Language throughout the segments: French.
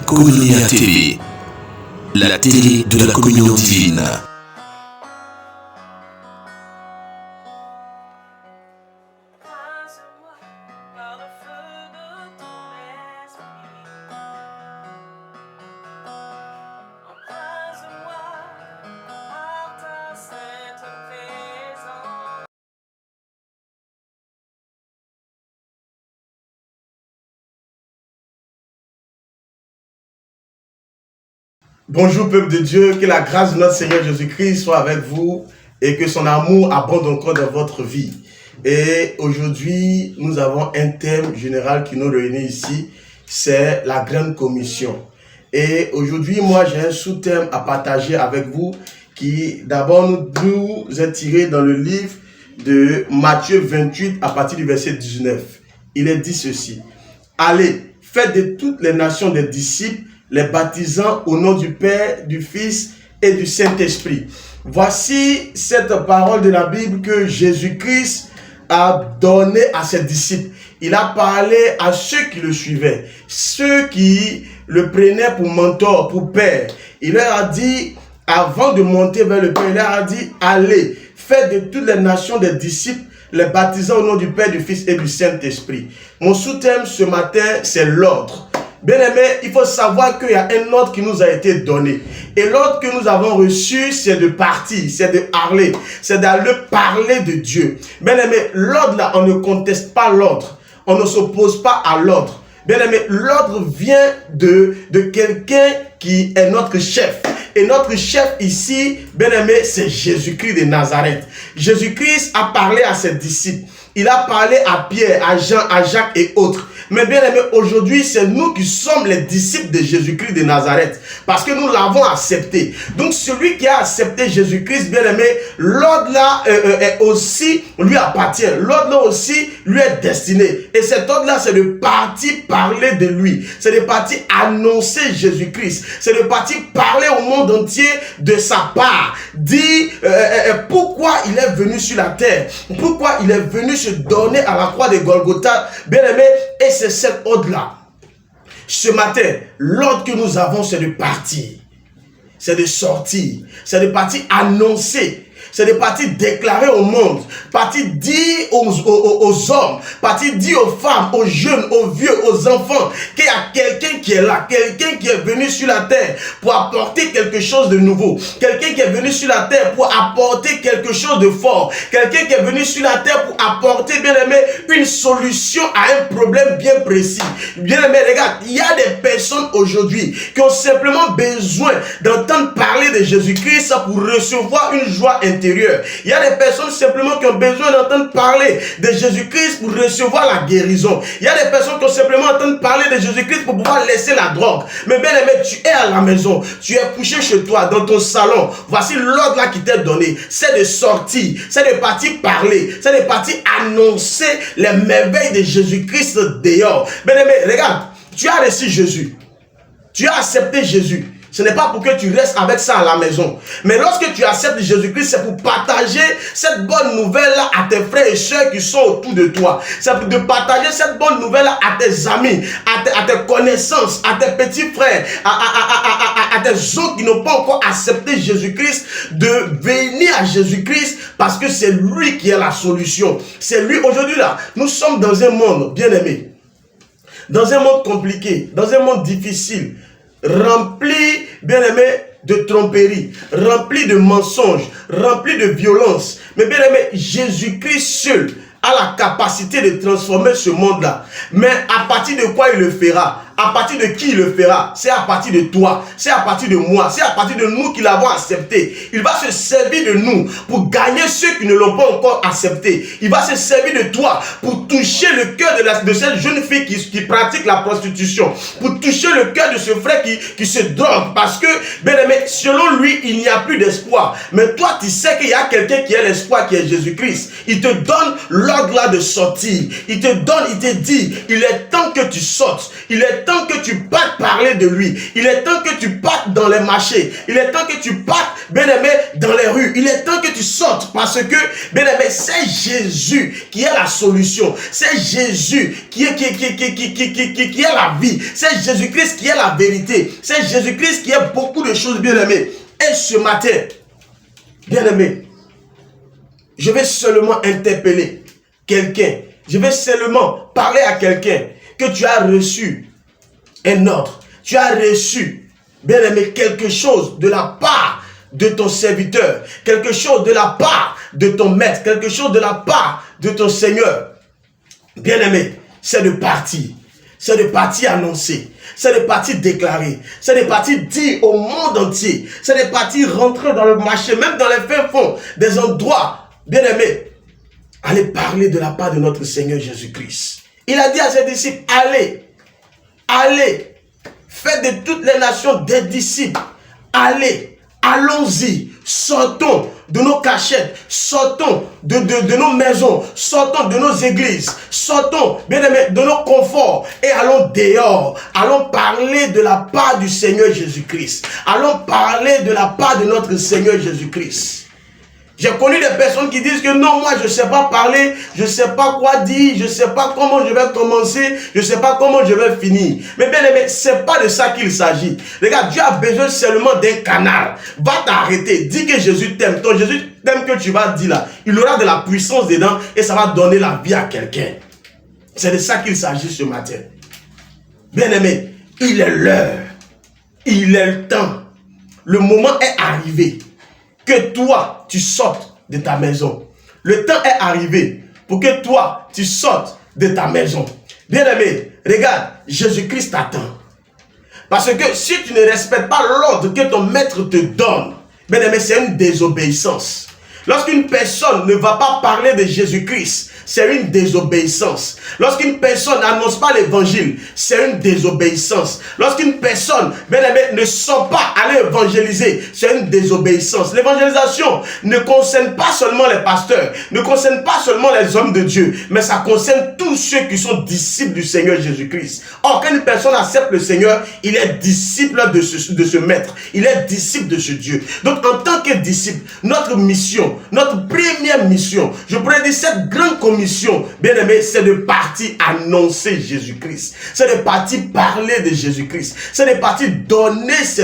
Koinonia TV, la télé de la communion divine. Bonjour peuple de Dieu, que la grâce de notre Seigneur Jésus-Christ soit avec vous et que son amour abonde encore dans votre vie. Et aujourd'hui, nous avons un thème général qui nous réunit ici, c'est la grande commission. Et aujourd'hui, moi j'ai un sous-thème à partager avec vous qui d'abord nous est tiré dans le livre de Matthieu 28 à partir du verset 19. Il est dit ceci: allez, faites de toutes les nations des disciples, les baptisant au nom du Père, du Fils et du Saint-Esprit. Voici cette parole de la Bible que Jésus-Christ a donnée à ses disciples. Il a parlé à ceux qui le suivaient, ceux qui le prenaient pour mentor, pour père. Il leur a dit, avant de monter vers le Père, il leur a dit, allez, faites de toutes les nations des disciples, les baptisant au nom du Père, du Fils et du Saint-Esprit. Mon sous-thème ce matin, c'est l'ordre. Bien aimé, il faut savoir qu'il y a un ordre qui nous a été donné. Et l'ordre que nous avons reçu, c'est de partir, c'est de parler, c'est d'aller parler de Dieu. Bien aimé, l'ordre là, on ne conteste pas l'ordre. On ne s'oppose pas à l'ordre. Bien aimé, l'ordre vient de quelqu'un qui est notre chef. Et notre chef ici, bien aimé, c'est Jésus-Christ de Nazareth. Jésus-Christ a parlé à ses disciples. Il a parlé à Pierre, à Jean, à Jacques et autres. Mais bien aimé, aujourd'hui, c'est nous qui sommes les disciples de Jésus-Christ de Nazareth. Parce que nous l'avons accepté. Donc, celui qui a accepté Jésus-Christ, bien aimé, l'ordre là aussi lui appartient. L'ordre là aussi lui est destiné. Et cet ordre là, c'est de partir parler de lui. C'est de partir annoncer Jésus-Christ. C'est de partir parler au monde entier de sa part. Dire pourquoi il est venu sur la terre. Pourquoi il est venu se donner à la croix de Golgotha. Bien aimé, et c'est cet ordre-là. Ce matin, l'ordre que nous avons, c'est de partir. C'est de sortir. C'est de partir annoncer. C'est de partir déclarer au monde, partir dire aux hommes, partir dire aux femmes, aux jeunes, aux vieux, aux enfants, qu'il y a quelqu'un qui est là, quelqu'un qui est venu sur la terre pour apporter quelque chose de nouveau, quelqu'un qui est venu sur la terre pour apporter quelque chose de fort, quelqu'un qui est venu sur la terre pour apporter, bien aimé, une solution à un problème bien précis. Bien aimé, regarde, il y a des personnes aujourd'hui qui ont simplement besoin d'entendre parler de Jésus-Christ pour recevoir une joie intérieure. Il y a des personnes simplement qui ont besoin d'entendre parler de Jésus-Christ pour recevoir la guérison. Il y a des personnes qui ont simplement entendre parler de Jésus-Christ pour pouvoir laisser la drogue. Mais bien aimé, tu es à la maison, tu es couché chez toi, dans ton salon. Voici l'ordre là qui t'est donné. C'est de sortir, c'est de partir parler, c'est de partir annoncer les merveilles de Jésus-Christ dehors. Bien aimé, regarde, tu as reçu Jésus. Tu as accepté Jésus. Ce n'est pas pour que tu restes avec ça à la maison. Mais lorsque tu acceptes Jésus-Christ, c'est pour partager cette bonne nouvelle-là à tes frères et sœurs qui sont autour de toi. C'est pour de partager cette bonne nouvelle-là à tes amis, à tes connaissances, à tes petits frères, à tes autres qui n'ont pas encore accepté Jésus-Christ, de venir à Jésus-Christ parce que c'est lui qui est la solution. C'est lui. Aujourd'hui là, nous sommes dans un monde, bien aimé, dans un monde compliqué, dans un monde difficile, rempli, bien aimé, de tromperie, rempli de mensonges, rempli de violence. Mais bien aimé, Jésus-Christ seul a la capacité de transformer ce monde-là. Mais à partir de quoi il le fera? À partir de qui il le fera? C'est à partir de toi, c'est à partir de moi, c'est à partir de nous qui l'avons accepté. Il va se servir de nous pour gagner ceux qui ne l'ont pas encore accepté. Il va se servir de toi pour toucher le cœur de cette jeune fille qui pratique la prostitution, pour toucher le cœur de ce frère qui se drogue, parce que, bien aimé, selon lui, il n'y a plus d'espoir. Mais toi, tu sais qu'il y a quelqu'un qui est l'espoir, qui est Jésus-Christ. Il te donne l'ordre là de sortir. Il te donne, il te dit, il est temps que tu sortes. Il est temps temps que tu partes parler de lui. Il est temps que tu partes dans les marchés. Il est temps que tu partes, bien-aimé, dans les rues. Il est temps que tu sortes parce que, bien-aimé, c'est Jésus qui est la solution. C'est Jésus qui est la vie. C'est Jésus-Christ qui est la vérité. C'est Jésus-Christ qui est beaucoup de choses, bien-aimé. Et ce matin, bien-aimé, je vais seulement interpeller quelqu'un. Je vais seulement parler à quelqu'un que tu as reçu un ordre. Tu as reçu, bien-aimé, quelque chose de la part de ton serviteur. Quelque chose de la part de ton maître. Quelque chose de la part de ton Seigneur. Bien-aimé, c'est de partir. C'est de partir annoncer. C'est de partir déclarer. C'est de partir dire au monde entier. C'est de partir rentrer dans le marché, même dans les fins fonds des endroits. Bien-aimé, allez parler de la part de notre Seigneur Jésus-Christ. Il a dit à ses disciples, allez, allez, faites de toutes les nations des disciples. Allez, allons-y, sortons de nos cachettes, sortons de nos maisons, sortons de nos églises, sortons, bien aimé, de nos conforts et allons dehors. Allons parler de la part du Seigneur Jésus-Christ. Allons parler de la part de notre Seigneur Jésus-Christ. J'ai connu des personnes qui disent que non, moi je ne sais pas parler, je ne sais pas quoi dire, je ne sais pas comment je vais commencer, je ne sais pas comment je vais finir. Mais bien aimé, ce n'est pas de ça qu'il s'agit. Regarde, Dieu a besoin seulement d'un canal. Va t'arrêter, dis que Jésus t'aime. Ton Jésus t'aime que tu vas dire là, il aura de la puissance dedans et ça va donner la vie à quelqu'un. C'est de ça qu'il s'agit ce matin. Bien aimé, il est l'heure, il est le temps. Le moment est arrivé. Que toi, tu sortes de ta maison. Le temps est arrivé pour que toi, tu sortes de ta maison. Bien-aimé, regarde, Jésus-Christ t'attend. Parce que si tu ne respectes pas l'ordre que ton maître te donne, bien-aimé, c'est une désobéissance. Lorsqu'une personne ne va pas parler de Jésus-Christ, c'est une désobéissance. Lorsqu'une personne n'annonce pas l'évangile, c'est une désobéissance. Lorsqu'une personne, bien aimé, ne sent pas aller évangéliser, c'est une désobéissance. L'évangélisation ne concerne pas seulement les pasteurs, ne concerne pas seulement les hommes de Dieu, mais ça concerne tous ceux qui sont disciples du Seigneur Jésus-Christ. Or, quand une personne accepte le Seigneur, il est disciple de ce maître. Il est disciple de ce Dieu. Donc, en tant que disciple, notre mission, notre première mission, je pourrais dire cette grande commission, bien aimé, c'est de partir annoncer Jésus-Christ. C'est de partir parler de Jésus-Christ. C'est de partir donner ces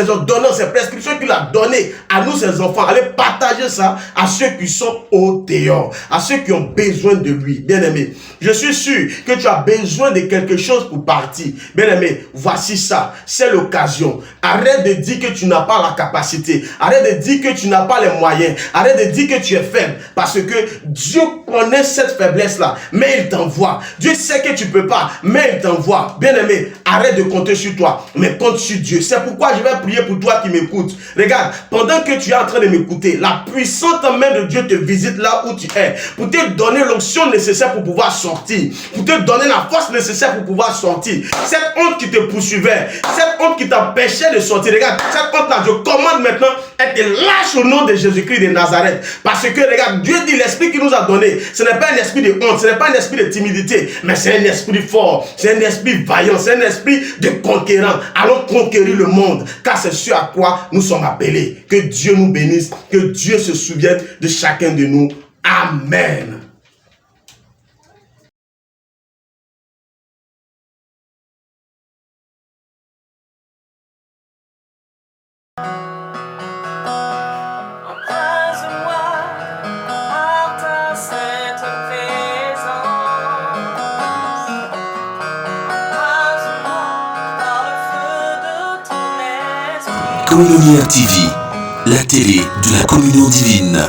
ordonnances, ces prescriptions qu'il a données à nous, ses enfants. Aller partager ça à ceux qui sont au dehors, à ceux qui ont besoin de lui. Bien aimé, je suis sûr que tu as besoin de quelque chose pour partir. Bien aimé, voici ça. C'est l'occasion. Arrête de dire que tu n'as pas la capacité. Arrête de dire que tu n'as pas les moyens. Arrête de dire que tu es faible. Parce que Dieu connaît cette faiblesse-là. Mais il t'envoie. Dieu sait que tu ne peux pas. Mais il t'envoie. Bien aimé, arrête de compter sur toi. Mais compte sur Dieu. C'est pourquoi je vais prier pour toi qui m'écoutes. Regarde, pendant que tu es en train de m'écouter, la puissante main de Dieu te visite là où tu es. Pour te donner l'onction nécessaire pour pouvoir sortir. Pour te donner la force nécessaire pour pouvoir sortir. Cette honte qui te poursuivait. Cette honte qui t'empêchait de sortir. Regarde, cette honte-là, je commande maintenant, elle te lâche au nom de Jésus-Christ de Nazareth. Parce que, regarde, Dieu dit l'esprit qu'il nous a donné, ce n'est pas un esprit de honte, ce n'est pas un esprit de timidité, mais c'est un esprit fort, c'est un esprit vaillant, c'est un esprit de conquérant. Allons conquérir le monde, car c'est ce à quoi nous sommes appelés. Que Dieu nous bénisse, que Dieu se souvienne de chacun de nous. Amen. Communion TV, la télé de la communion divine.